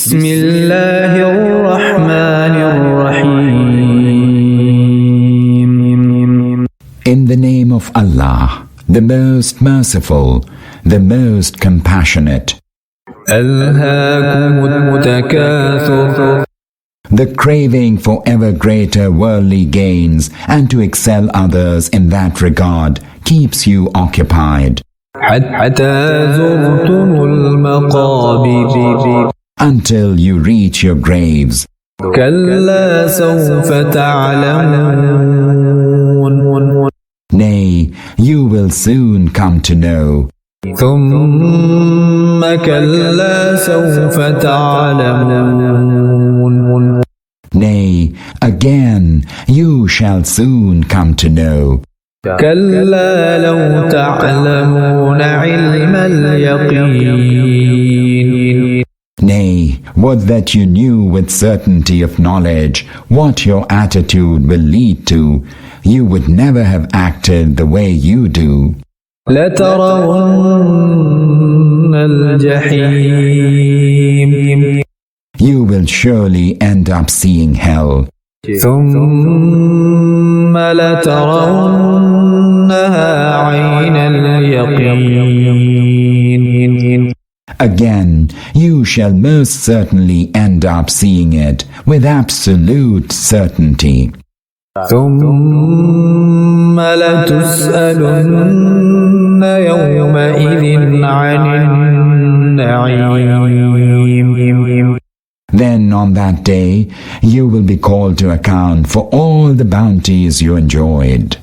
بسم الله الرحمن الرحيم. In the name of Allah, the most merciful, the most compassionate. ألهاكم التكاثر. The craving for ever greater worldly gains and to excel others in that regard keeps you occupied. حتى زرتم المقابر. Until you reach your graves. كلا سوف تعلمون. Nay, you will soon come to know. ثم كلا سوف تعلمون. Nay, again, you shall soon come to know. كلا لو تعلمون علم اليقين. Nay, would that you knew with certainty of knowledge what your attitude will lead to, you would never have acted the way you do. لترون الجحيم. You will surely end up seeing hell. ثم لترونها عين اليقين. Again, you shall most certainly end up seeing it with absolute certainty. ثم لتسألن يومئذ عن النعيم. Then on that day, you will be called to account for all the bounties you enjoyed.